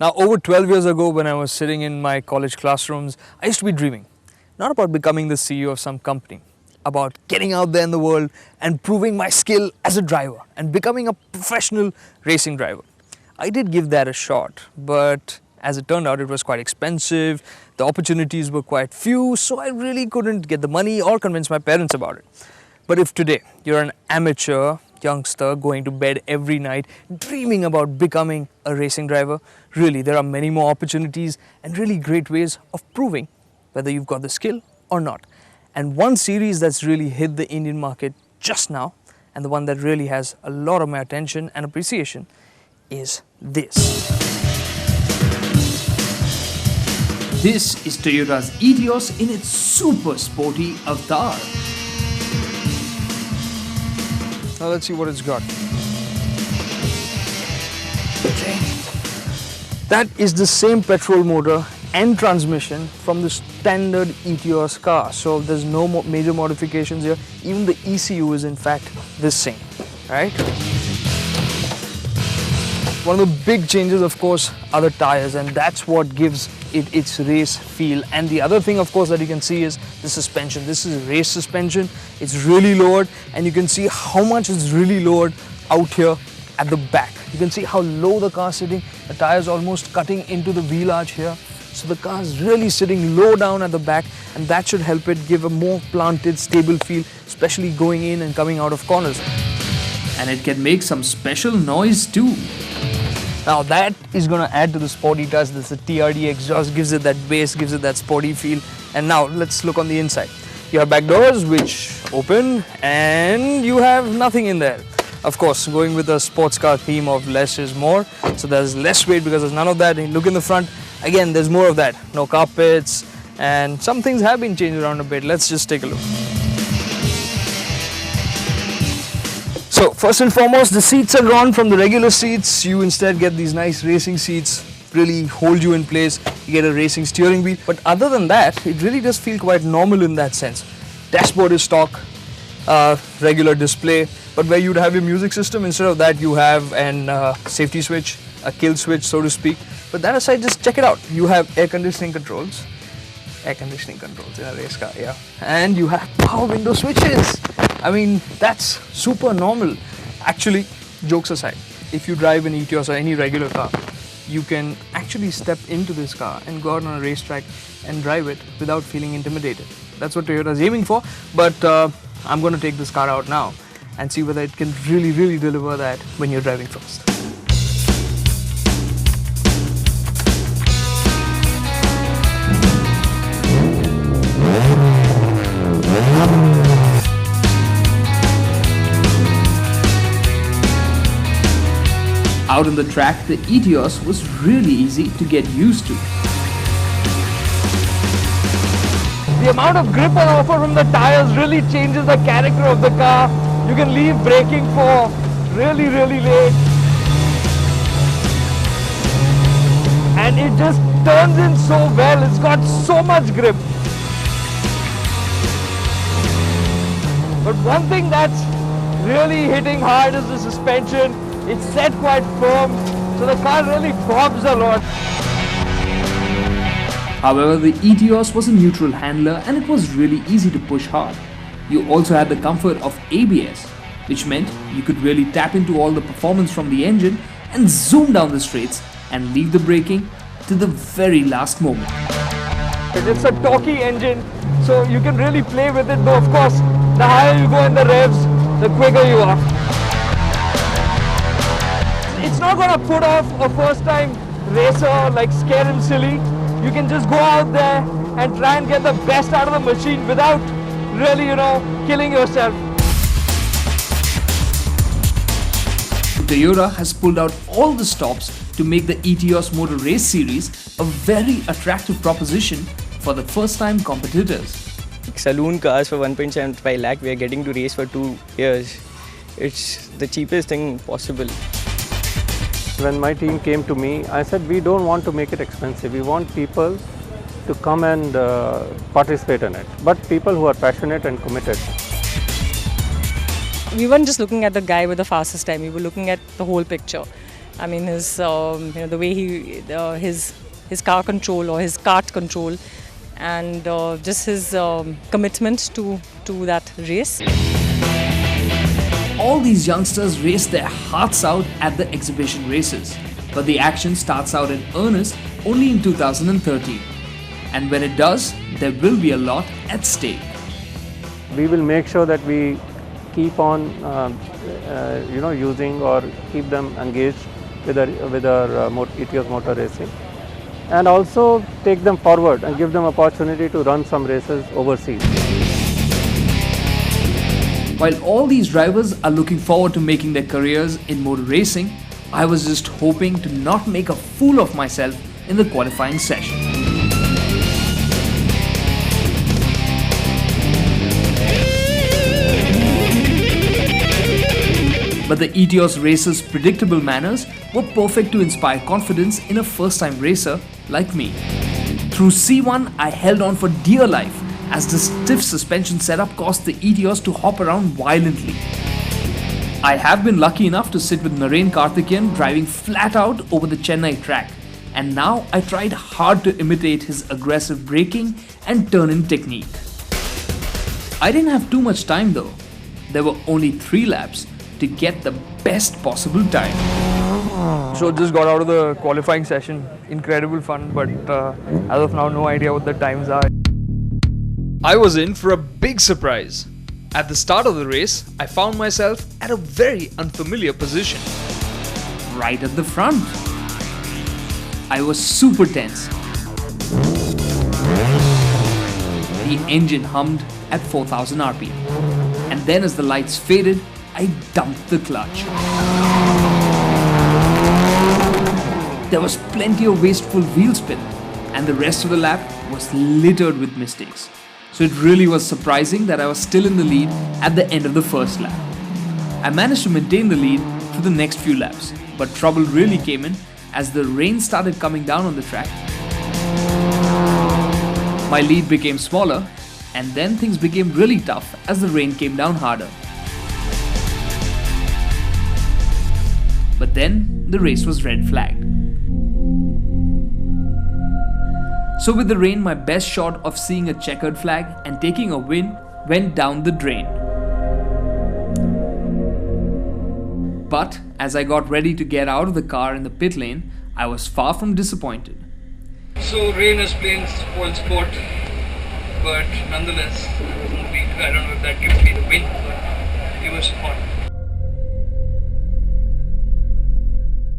Now, over 12 years ago, when I was sitting in my college classrooms, I used to be dreaming, not about becoming the CEO of some company, about getting out there in the world and proving my skill as a driver and becoming a professional racing driver. I did give that a shot, but as it turned out, it was quite expensive. The opportunities were quite few, so I really couldn't get the money or convince my parents about it. But if today you're an amateur youngster going to bed every night dreaming about becoming a racing driver, really there are many more opportunities and really great ways of proving whether you've got the skill or not. And one series that's really hit the Indian market just now, and the one that really has a lot of my attention and appreciation, is this. This is Toyota's Etios in its super sporty Autocar. Now let's see what it's got. Okay. That is the same petrol motor and transmission from the standard Etios car. So there's no major modifications here. Even the ECU is in fact the same, right? One of the big changes, of course, are the tires, and that's what gives it its race feel. And the other thing, of course, that you can see is the suspension. This is race suspension. It's really lowered, and you can see how much it's really lowered out here at the back. You can see how low the car is sitting. The tire is almost cutting into the wheel arch here. So the car is really sitting low down at the back, and that should help it give a more planted, stable feel, especially going in and coming out of corners. And it can make some special noise too. Now that is going to add to the sporty touch. This is a TRD exhaust, gives it that bass, gives it that sporty feel. And now let's look on the inside. You have back doors which open, and you have nothing in there. Of course, going with a sports car theme of less is more. So there's less weight because there's none of that. And look in the front, again there's more of that. No carpets, and some things have been changed around a bit. Let's just take a look. So first and foremost, the seats are gone from the regular seats. You instead get these nice racing seats, really hold you in place. You get a racing steering wheel. But other than that, it really does feel quite normal in that sense. Dashboard is stock, regular display. But where you'd have your music system, instead of that you have an safety switch, a kill switch, so to speak. But that aside, just check it out. You have air conditioning controls. Air conditioning controls in a race car, yeah. And you have power window switches. I mean, that's super normal. Actually, jokes aside, if you drive an Etios or any regular car, you can actually step into this car and go out on a racetrack and drive it without feeling intimidated. That's what Toyota is aiming for, but I'm going to take this car out now and see whether it can really deliver that when you're driving fast. Out on the track, the Etios was really easy to get used to. The amount of grip on offer from the tires really changes the character of the car. You can leave braking for really late. And it just turns in so well. It's got so much grip. But one thing that's really hitting hard is the suspension. It's set quite firm, so the car really bobs a lot. However, the Etios was a neutral handler and it was really easy to push hard. You also had the comfort of ABS, which meant you could really tap into all the performance from the engine and zoom down the straights and leave the braking to the very last moment. It's a torquey engine, so you can really play with it, though of course, the higher you go in the revs, the quicker you are. It's not going to put off a first-time racer, like scare him silly. You can just go out there and try and get the best out of the machine without really, killing yourself. Toyota has pulled out all the stops to make the Etios Motor Race Series a very attractive proposition for the first-time competitors. Saloon cars for 1.75 lakh, we are getting to race for 2 years. It's the cheapest thing possible. When my team came to me, I said, we don't want to make it expensive. We want people to come and participate in it, but people who are passionate and committed. We weren't just looking at the guy with the fastest time, we were looking at the whole picture. I mean, his the way his car control or his kart control, and just his commitment to that race. All these youngsters race their hearts out at the exhibition races, but the action starts out in earnest only in 2013. And when it does, there will be a lot at stake. We will make sure that we keep on using or keep them engaged with our Etios motor racing, and also take them forward and give them opportunity to run some races overseas. While all these drivers are looking forward to making their careers in motor racing, I was just hoping to not make a fool of myself in the qualifying session. But the Etios racers' predictable manners were perfect to inspire confidence in a first-time racer like me. Through C1, I held on for dear life as the stiff suspension setup caused the Etios to hop around violently. I have been lucky enough to sit with Naren Karthikeyan driving flat out over the Chennai track, and now I tried hard to imitate his aggressive braking and turn-in technique. I didn't have too much time though. There were only 3 laps to get the best possible time. So just got out of the qualifying session. Incredible fun, but as of now, no idea what the times are. I was in for a big surprise. At the start of the race, I found myself at a very unfamiliar position. Right at the front. I was super tense. The engine hummed at 4000 RPM. And then as the lights faded, I dumped the clutch. There was plenty of wasteful wheel spin, and the rest of the lap was littered with mistakes. So it really was surprising that I was still in the lead at the end of the first lap. I managed to maintain the lead for the next few laps, but trouble really came in as the rain started coming down on the track. My lead became smaller, and then things became really tough as the rain came down harder. But then the race was red flagged. So with the rain, my best shot of seeing a checkered flag and taking a win went down the drain. But as I got ready to get out of the car in the pit lane, I was far from disappointed. So rain is playing spoil sport, but nonetheless, I don't know if that gives me the win, but it was fun.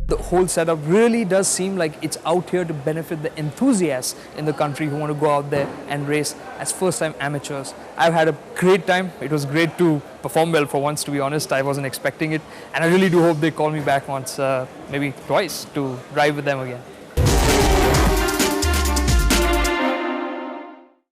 The whole setup really does seem like it's out here to benefit the enthusiasts in the country who want to go out there and race as first-time amateurs. I've had a great time. It was great to perform well for once, to be honest. I wasn't expecting it, and I really do hope they call me back once, maybe twice, to drive with them again.